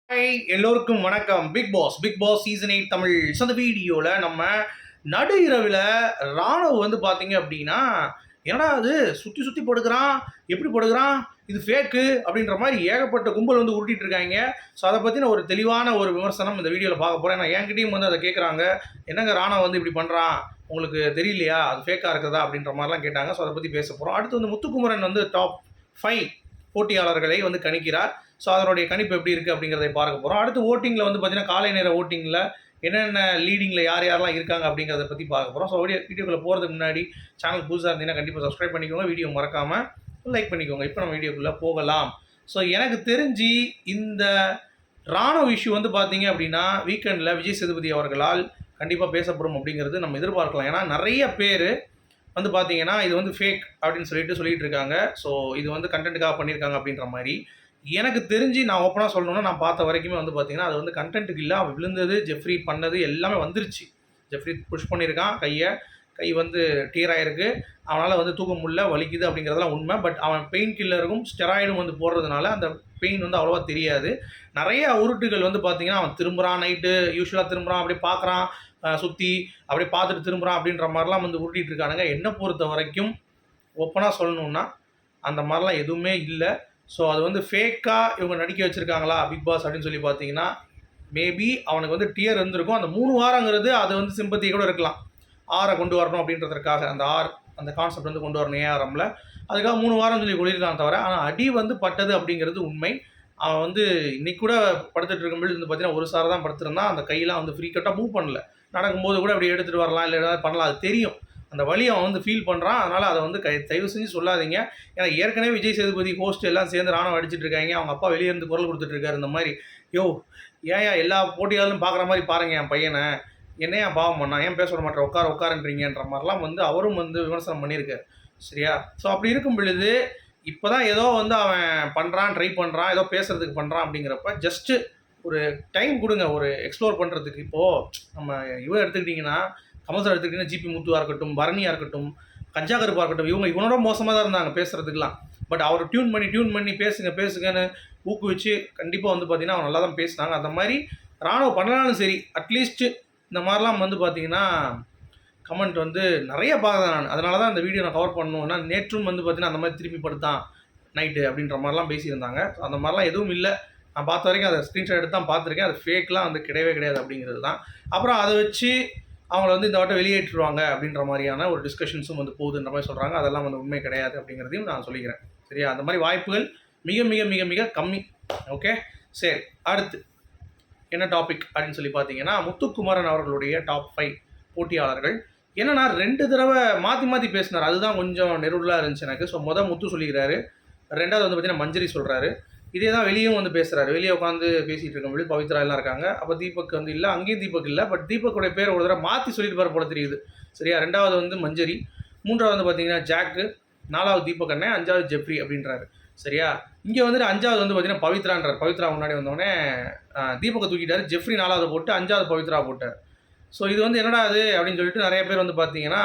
Hi எல்லோருக்கும் வணக்கம். Bigg Boss season 8 Tamil. So அந்த வீடியோவில் நம்ம நடு இரவில் ராணுவ பார்த்தீங்க அப்படின்னா, என்னடா அது சுற்றி சுற்றி படுக்கிறான், எப்படி படுக்கிறான், இது ஃபேக்கு அப்படின்ற மாதிரி ஏகப்பட்ட கும்பல் உருட்டிட்டு இருக்காங்க. ஸோ அதை பற்றின ஒரு தெளிவான ஒரு விமர்சனம் இந்த வீடியோவில் பார்க்க போகிறேன். நான் என்கிட்டையும் அதை கேட்குறாங்க, என்னங்க ராணுவ இப்படி பண்ணுறான், உங்களுக்கு தெரியலையா அது ஃபேக்காக இருக்குதா அப்படின்ற மாதிரிலாம் கேட்டாங்க. ஸோ அதை பற்றி பேச போகிறோம். அடுத்து முத்துக்குமரன் டாப் 5 போட்டியாளர்களை கணிக்கிறார். ஸோ அதனுடைய கணிப்பு எப்படி இருக்குது அப்படிங்கிறதை பார்க்க போகிறோம். அடுத்து ஓட்டிங்கில் பார்த்தீங்கன்னா காலை நேர ஓட்டிங்கில் என்னென்ன லீடிங்கில் யார் யாரெல்லாம் இருக்காங்க அப்படிங்கிறத பற்றி பார்க்க போகிறோம். ஸோ வீடியோக்குள்ளே போகிறதுக்கு முன்னாடி சேனல் புதுசாக இருந்தீங்கன்னா கண்டிப்பாக சப்ஸ்கிரைப் பண்ணிக்கோங்க, வீடியோ மறக்காமல் லைக் பண்ணிக்கோங்க. இப்போ நம்ம வீடியோக்குள்ளே போகலாம். ஸோ எனக்கு தெரிஞ்சு இந்த ராணுவ இஷ்யூ பார்த்தீங்க அப்படின்னா வீக்கெண்டில் விஜய் சேதுபதி அவர்களால் கண்டிப்பாக பேசப்படும் அப்படிங்கிறது நம்ம எதிர்பார்க்கலாம். ஏன்னா நிறைய பேர் பார்த்தீங்கன்னா இது ஃபேக் அப்படின்னு சொல்லிட்டு இருக்காங்க. ஸோ இது கண்டென்ட்டுக்காக பண்ணியிருக்காங்க அப்படின்ற மாதிரி எனக்கு தெரிஞ்சு நான் ஓப்பனாக சொல்லணும்னா நான் பார்த்த வரைக்குமே பார்த்தீங்கன்னா அது கண்டென்ட்டுக்கு இல்லை. அவன் விழுந்தது, ஜெஃப்ரி பண்ணது எல்லாமே வந்துருச்சு. ஜெஃப்ரி புஷ் பண்ணியிருக்கான், கை டீர் ஆகிருக்கு, அவனால் தூக்க முடியல, வலிக்குது அப்படிங்கிறதெல்லாம் உண்மை. பட் அவன் பெயின் கில்லருக்கும் ஸ்டெராய்டும் போடுறதுனால அந்த பெயின் அவ்வளோவா தெரியாது. நிறைய உருட்டுகள் பார்த்தீங்கன்னா அவன் திரும்புகிறான், நைட்டு யூஸ்வலாக திரும்புகிறான், அப்படியே பார்க்குறான், சுற்றி அப்படியே பார்த்துட்டு திரும்புகிறான் அப்படின்ற மாதிரிலாம் உருட்டிகிட்டு இருக்கானுங்க. என்னை பொறுத்த வரைக்கும் ஓப்பனாக சொல்லணுன்னா அந்த மாதிரிலாம் எதுவுமே இல்லை. ஸோ அது ஃபேக்காக இவங்க நடிக்க வச்சுருக்காங்களா பிக் பாஸ் அப்படின்னு சொல்லி பார்த்தீங்கன்னா மேபி அவனுக்கு டியர் இருந்திருக்கும். அந்த 3 வாரங்கிறது அது சிம்பத்தி கூட இருக்கலாம். 6 கொண்டு வரணும் அப்படின்றதுக்காக அந்த கான்செப்ட் கொண்டு வரணும் ஏஆர்எம்ல. அதுக்காக 3 வாரம் சொல்லி சொல்லியிருக்கான் தவிர, ஆனால் அடி பட்டது அப்படிங்கிறது உண்மை. அவன் இன்னைக்கு கூட படுத்துட்டு இருக்கும்போது பார்த்தீங்கன்னா ஒரு சாரை தான் படுத்துருந்தான். அந்த கையெல்லாம் ஃப்ரீக்கட்டாக மூவ் பண்ணல. நடக்கும்போது கூட அப்படி எடுத்துகிட்டு வரலாம், இல்லை ஏதாவது பண்ணலாம், அது தெரியும். அந்த வழியை அவன் ஃபீல் பண்ணுறான். அதனால் அதை தயவு செஞ்சு சொல்லாதீங்க. ஏன்னா ஏற்கனவே விஜய் சேதுபதி ஹோஸ்ட் எல்லாம் சேர்ந்து ராணுவம் அடிச்சுட்டு இருக்காங்க. அவங்க அப்பா வெளியே இருந்து குரல் கொடுத்துட்ருக்காரு. இந்த மாதிரி ஏன் எல்லா போட்டியாளரும் பார்க்குற மாதிரி பாருங்கள் என் பையனை, என்னையா பாவம் பண்ணா, ஏன் பேச விட மாட்டேன், உட்காருன்றீங்கன்ற மாதிரிலாம் அவரும் விமர்சனம் பண்ணியிருக்காரு. சரியா? ஸோ அப்படி இருக்கும் பொழுது இப்போ தான் ஏதோ அவன் பண்ணுறான், ட்ரை பண்ணுறான், ஏதோ பேசுகிறதுக்கு பண்ணுறான் அப்படிங்கிறப்ப ஜஸ்ட்டு ஒரு டைம் கொடுங்க, ஒரு எக்ஸ்ப்ளோர் பண்ணுறதுக்கு. இப்போது நம்ம எடுத்துக்கிட்டிங்கன்னா கமல் சார் எடுத்துக்கிட்டிங்கன்னா ஜிபி முத்துவாக இருக்கட்டும், பரணியாக இருக்கட்டும், கஞ்சா கருப்பாக இருக்கட்டும், இவனோட மோசமாக தான் இருந்தாங்க பேசுகிறதுக்கெலாம். பட் அவர் டியூன் பண்ணி பேசுங்கன்னு ஊக்குவிச்சு கண்டிப்பாக பார்த்தீங்கன்னா அவன் நல்லா தான் பேசினாங்க. அந்த மாதிரி ராணுவ பண்ணலாலும் சரி, அட்லீஸ்ட்டு இந்த மாதிரிலாம் பார்த்தீங்கன்னா கமெண்ட் நிறைய பார்த்தேன் நான். அதனால தான் இந்த வீடியோ நான் கவர் பண்ணணும்னா நேற்றும் பார்த்தீங்கன்னா அந்த மாதிரி திருப்பி படுத்தான் நைட்டு அப்படின்ற மாதிரிலாம் பேசியிருந்தாங்க. ஸோ அந்த மாதிரிலாம் எதுவும் இல்லை. நான் பார்த்த வரைக்கும் அதை ஸ்க்ரீன்ஷாட் எடுத்து தான் பார்த்துருக்கேன். அது ஃபேக்லாம் கிடையவே கிடையாது அப்படிங்கிறது தான். அப்புறம் அதை வச்சு அவங்கள இந்த வாட்டை வெளியேற்றுவாங்க அப்படின்ற மாதிரியான ஒரு டிஸ்கஷன்ஸும் போகுதுன்ற மாதிரி சொல்கிறாங்க. அதெல்லாம் உண்மை கிடையாது அப்படிங்கிறதையும் நான் சொல்லிக்கிறேன். சரியா? அந்த மாதிரி வாய்ப்புகள் மிக மிக மிக மிக கம்மி. ஓகே, சரி. அடுத்து என்ன டாபிக் அப்படின்னு சொல்லி பார்த்தீங்கன்னா முத்துக்குமரன் அவர்களுடைய டாப் 5 போட்டியாளர்கள். என்னன்னா 2 தடவை மாற்றி பேசினார். அதுதான் கொஞ்சம் நெருடலாக இருந்துச்சு எனக்கு. ஸோ முத்து சொல்லிக்கிறாரு, 2வது பார்த்தீங்கன்னா மஞ்சரி சொல்கிறாரு. இதே தான் வெளியும் பேசுகிறாரு. வெளியே உட்காந்து பேசிகிட்டு இருக்கும்போது பவித்ரா எல்லாம் இருக்காங்க. அப்போ தீபக் இல்லை, அங்கேயும் தீபக் இல்லை. பட் தீபக்குடைய பேர் ஒரு தடவை மாற்றி சொல்லிட்டு போகிற போல தெரியுது. சரியா? 2வது மஞ்சரி, 3வது பார்த்தீங்கன்னா ஜாக்கு, 4வது தீபக் அண்ணன், 5வது ஜெஃப்ரி அப்படின்றாரு. சரியா? இங்கே 5வது பார்த்தீங்கன்னா பவித்ரான்றார். பவித்ரா முன்னாடி வந்தோடனே தீபக்கை தூக்கிட்டார். ஜெஃப்ரி 4வது போட்டு 5வது பவித்ரா போட்டார். ஸோ இது என்னடா அது அப்படின்னு சொல்லிட்டு நிறைய பேர் பார்த்தீங்கன்னா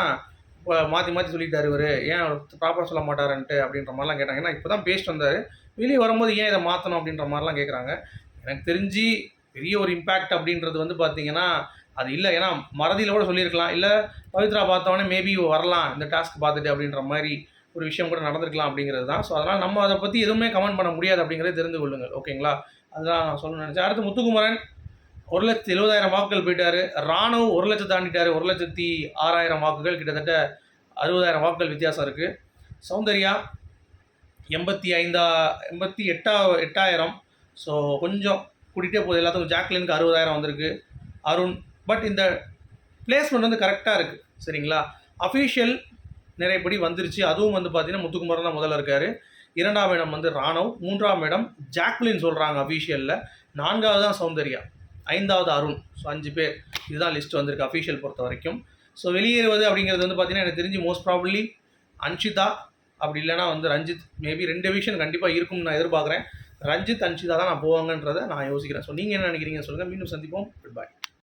மாற்றி சொல்லிட்டார். இவர் ஏன் ப்ராப்பராக சொல்ல மாட்டாருன்ட்டு அப்படின்ற மாதிரிலாம் கேட்டாங்க. ஏன்னா இப்போ தான் பேசிட்டு வந்தார். வெளியே வரும்போது ஏன் இதை மாற்றணும் அப்படின்ற மாதிரிலாம் கேட்குறாங்க. எனக்கு தெரிஞ்சு பெரிய ஒரு இம்பேக்ட் அப்படின்றது பார்த்தீங்கன்னா அது இல்லை. ஏன்னா மறதியில் கூட சொல்லியிருக்கலாம், இல்லை பவித்ரா பார்த்தவொடனே மேபி வரலாம் இந்த டாஸ்க் பார்த்துட்டு அப்படின்ற மாதிரி ஒரு விஷயம் கூட நடந்திருக்கலாம் அப்படிங்கிறது தான். ஸோ அதனால் நம்ம அதை பற்றி எதுவுமே கமெண்ட் பண்ண முடியாது அப்படிங்கிறத தெரிந்து கொள்ளுங்கள். ஓகேங்களா? அதுதான் நான் சொல்லணும்னு நினச்சேன். அடுத்து முத்துக்குமரன் 1,70,000 வாக்குகள் போயிட்டார். ராணுவ 1 லட்சம் தாண்டிட்டார். 1,06,000 வாக்குகள், கிட்டத்தட்ட 60,000 வாக்குகள் வித்தியாசம் இருக்குது. சௌந்தர்யா 88,000. ஸோ கொஞ்சம் கூட்டிகிட்டே போகுது எல்லாத்துக்கும். ஜாக்லினுக்கு 60,000 வந்திருக்கு. அருண், பட் இந்த பிளேஸ்மெண்ட் கரெக்டாக இருக்குது. சரிங்களா? அஃபீஷியல் நிறையப்படி வந்துருச்சு. அதுவும் பார்த்தீங்கன்னா முத்துக்குமரன் தான் முதல்ல இருக்கார். 2ஆம் இடம் ராணுவ், 3ஆம் இடம் ஜாக்லின் சொல்கிறாங்க அஃபீஷியலில், 4வது தான் சௌந்தர்யா, 5வது அருண். ஸோ 5 பேர். இதுதான் லிஸ்ட் வந்திருக்கு அஃபீஷியல் பொறுத்த வரைக்கும். ஸோ வெளியேறுவது அப்படிங்கிறது பார்த்தீங்கன்னா எனக்கு தெரிஞ்சு மோஸ்ட் ப்ராபப்ளி அன்ஷிதா, அப்படி இல்லைனா ரஞ்சித். மேபி 2 விஷயம் கண்டிப்பாக இருக்கும்னு நான் எதிர்பார்க்குறேன். ரஞ்சித், அன்ஷிதா தான் நான் போவாங்கன்றதை நான் யோசிக்கிறேன். ஸோ நீங்கள் என்ன நினைக்கிறீங்க சொல்லுங்கள். மீண்டும் சந்திப்போம். Good bye.